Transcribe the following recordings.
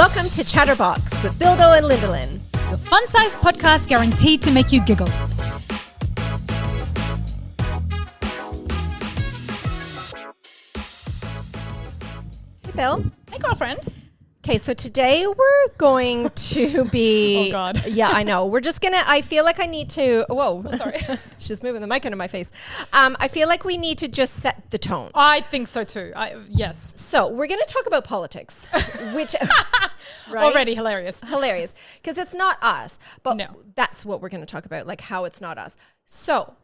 Welcome to Chatterbox with Bildo and Lindelin. Your fun-sized podcast guaranteed to make you giggle. Hey, Bill. Hey, girlfriend. Okay, so today we're going to be... Oh, God. Yeah, I know. We're just going to... I feel like I need to... Whoa. Sorry. She's moving the mic under my face. I feel like we need to just set the tone. I think so too. Yes. So we're going to talk about politics, which... right? Already hilarious. Hilarious. Because it's not us. But No. that's what we're going to talk about, like how it's not us. So,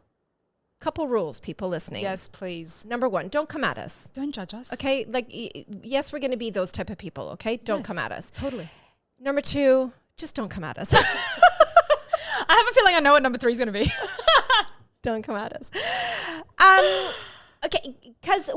couple rules, people listening. Yes, please. Number one, don't come at us. Don't judge us. Okay, like yes, we're going to be those type of people. Okay, don't Yes, come at us. Totally. Number two, just don't come at us. I have a feeling I know what number 3 is going to be. Don't come at us. Okay, because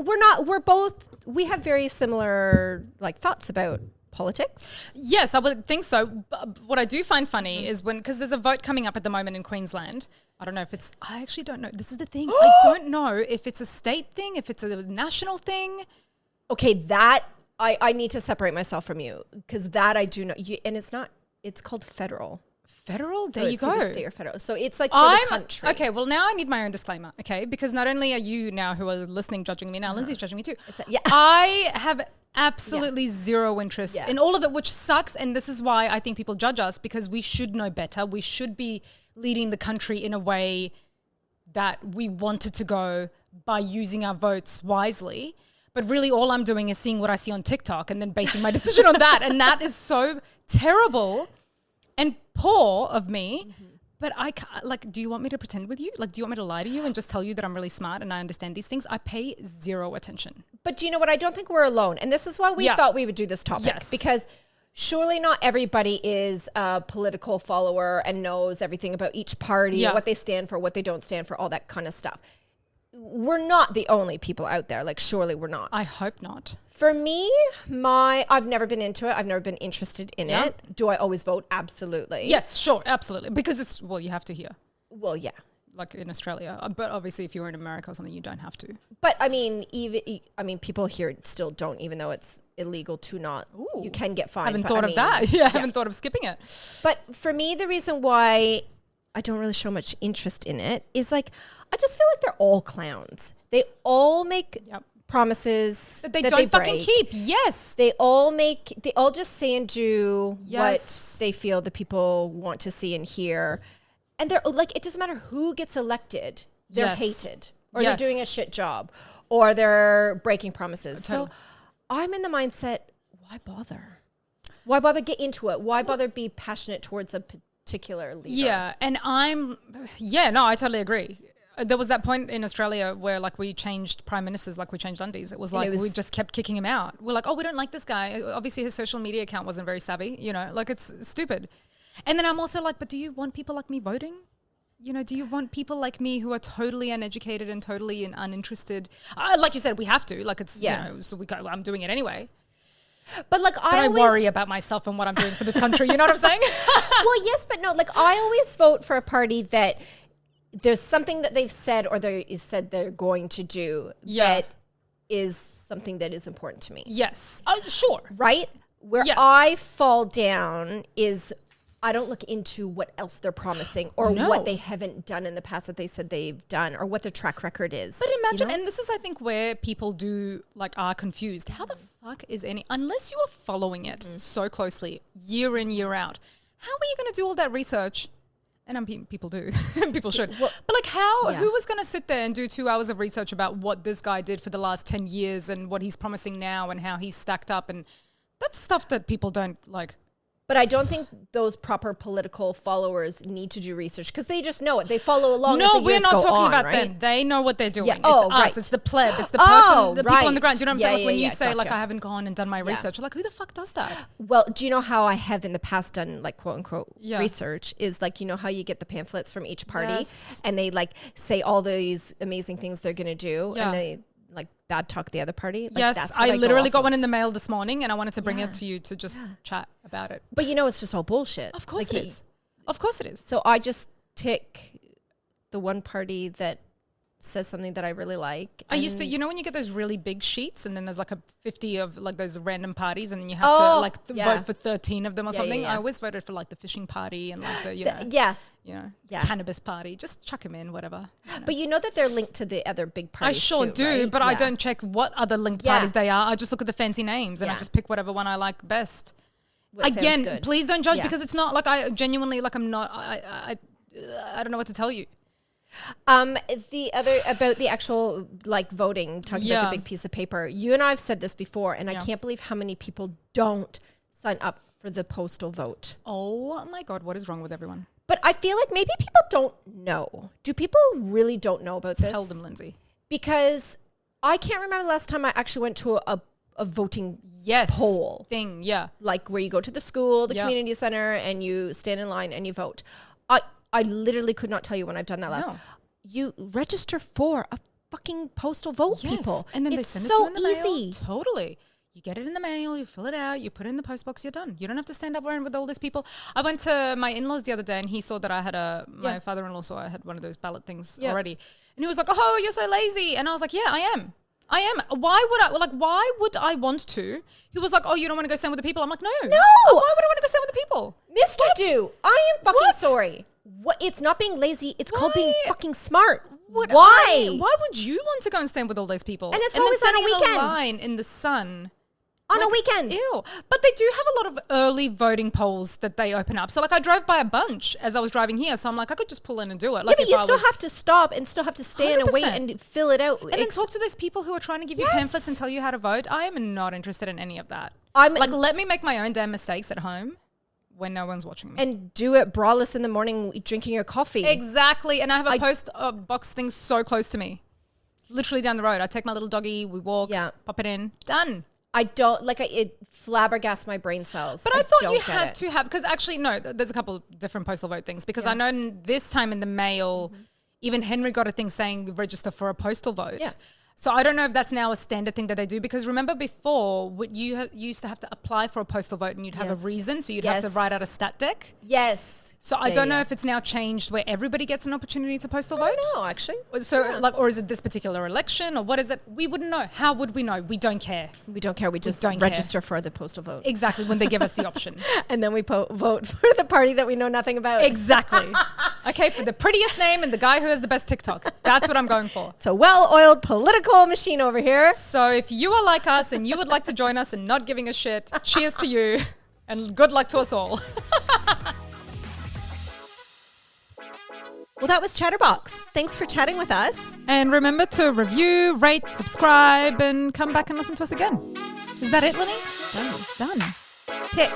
we have very similar like thoughts about politics. Yes, I would think so. But what I do find funny is because there's a vote coming up at the moment in Queensland. I don't know if I actually don't know. This is the thing. I don't know if it's a state thing, if it's a national thing. Okay, that I need to separate myself from you because that I do know. And it's called federal. Federal? So There you it's go. like a state or federal. So it's like for the country. Okay, well now I need my own disclaimer, okay? Because not only are you now who are listening judging me, now Lindsay's judging me too. Yeah. I have absolutely zero interest Yeah. in all of it, which sucks. And this is why I think people judge us, because we should know better. We should be leading the country in a way that we wanted to go by using our votes wisely. But really all I'm doing is seeing what I see on TikTok and then basing my decision on that. And that is so terrible and poor of me. Mm-hmm. But I can't, like, do you want me to pretend with you? Like, do you want me to lie to you and just tell you that I'm really smart and I understand these things? I pay zero attention. But do you know what? I don't think we're alone. And this is why we thought we would do this topic. Yes. Because surely not everybody is a political follower and knows everything about each party, what they stand for, what they don't stand for, all that kind of stuff. We're not the only people out there. Like, surely we're not. I hope not. For me, I've never been into it. I've never been interested in it. Do I always vote? Absolutely. Yes, sure, absolutely. Because you have to here. Well, yeah. Like in Australia. But obviously if you're in America or something, you don't have to. But I mean, people here still don't, even though it's illegal to not. Ooh, you can get fined. Haven't thought of that. Yeah, haven't thought of skipping it. But for me, the reason why I don't really show much interest in it is like, I just feel like they're all clowns. They all make promises that they don't fucking keep. Yes. They all just say and do what they feel the people want to see and hear. And they're like, it doesn't matter who gets elected. They're hated or they're doing a shit job or they're breaking promises. Totally. So I'm in the mindset, why bother? Why bother get into it? Why bother be passionate towards a particular leader? Yeah. And I totally agree. There was that point in Australia where like we changed prime ministers, like we changed undies. It was like we just kept kicking him out. We're like, oh, we don't like this guy. Obviously his social media account wasn't very savvy, like it's stupid. And then I'm also like, but do you want people like me voting? Do you want people like me who are totally uneducated and totally uninterested? Like you said, we have to. Like it's, so I'm doing it anyway. But like I worry about myself and what I'm doing for this country. You know what I'm saying? Well, yes, but no. Like I always vote for a party that there's something that they've said or they said they're going to do that is something that is important to me. Yes. Sure. Right? Where I fall down is I don't look into what else they're promising or what they haven't done in the past that they said they've done or what their track record is. But imagine, and this is, I think, where people are confused. How the fuck is unless you are following it so closely year in, year out, how are you going to do all that research? And people do. People should. Well, but like who was going to sit there and do 2 hours of research about what this guy did for the last 10 years and what he's promising now and how he's stacked up? And that's stuff that people don't like. But I don't think those proper political followers need to do research because they just know it. They follow along. No, as the we're years not go talking on, about right? them. They know what they're doing. Yeah. It's Oh, us. right. It's the pleb. It's the person, the people on the ground. Do you know what I'm saying? Like when you say, gotcha. like, I haven't gone and done my research. You're like, who the fuck does that? Well, do you know how I have in the past done like quote unquote research is like, how you get the pamphlets from each party and they like say all these amazing things they're going to do and they like bad talk the other party. Like, yes, that's what I literally got one of. in the mail this morning and I wanted to bring it to you to just chat about it. But it's just all bullshit. Of course it is. Of course it is. So I just tick the one party that says something that I really like. I used to, you know, when you get those really big sheets and then there's like a 50 of like those random parties and then you have to like vote for 13 of them or something. I always voted for like the fishing party and like the, you know, cannabis party. Just chuck them in, whatever. You know. But you know that they're linked to the other big parties. I sure too, do, right? but I don't check what other linked parties they are. I just look at the fancy names and I just pick whatever one I like best. Again, please don't judge because it's not like I genuinely like I'm not. I don't know what to tell you. The other about the actual like voting, talking about the big piece of paper. You and I have said this before, and I can't believe how many people don't sign up for the postal vote. Oh my God, what is wrong with everyone? But I feel like maybe people don't know. Do people really don't know about this? Tell them, Lindsay. Because I can't remember the last time I actually went to a voting poll thing. Yeah. Like where you go to the school, the community center, and you stand in line and you vote. I literally could not tell you when I've done that last. You register for a fucking postal vote, people. And then it's they send so it to you in the easy. Mail. Totally. You get it in the mail, you fill it out, you put it in the post box, you're done. You don't have to stand up around with all these people. I went to my in-laws the other day and he saw that I had my father-in-law saw I had one of those ballot things already. And he was like, oh, you're so lazy. And I was like, yeah, I am. Why would I want to? He was like, oh, you don't want to go stand with the people? I'm like, no. Why would I want to go stand with the people? Mr. Do. I am fucking sorry. What? It's not being lazy. It's called being fucking smart. Why? Why would you want to go and stand with all those people? And it's always on a weekend. In a line in the sun. On a weekend. Ew. But they do have a lot of early voting polls that they open up. So like I drove by a bunch as I was driving here. So I'm like, I could just pull in and do it. Like but you still have to stop and still have to stand 100%. And wait and fill it out. And then talk to those people who are trying to give you pamphlets and tell you how to vote. I am not interested in any of that. Let me make my own damn mistakes at home when no one's watching me. And do it braless in the morning drinking your coffee. Exactly. And I have a post box thing so close to me. Literally down the road. I take my little doggy, we walk, pop it in, done. I don't like it flabbergasts my brain cells. But I thought you had to have, because actually, no, there's a couple different postal vote things because I know this time in the mail, even Henry got a thing saying register for a postal vote. Yeah. So I don't know if that's now a standard thing that they do because remember before you used to have to apply for a postal vote and you'd have a reason. So you'd have to write out a stat deck. Yes. So I don't know if it's now changed where everybody gets an opportunity to postal vote. No, actually. So or is it this particular election or what is it? We wouldn't know. How would we know? We don't care. We don't care. We just don't register for the postal vote. Exactly. When they give us the option. And then we vote for the party that we know nothing about. Exactly. Okay. For the prettiest name and the guy who has the best TikTok. That's what I'm going for. It's a well-oiled political machine over here. So if you are like us and you would like to join us and not giving a shit, cheers to you and good luck to us all. Well, that was Chatterbox. Thanks for chatting with us. And remember to review, rate, subscribe, and come back and listen to us again. Is that it, Lenny? Done. Done. Tick.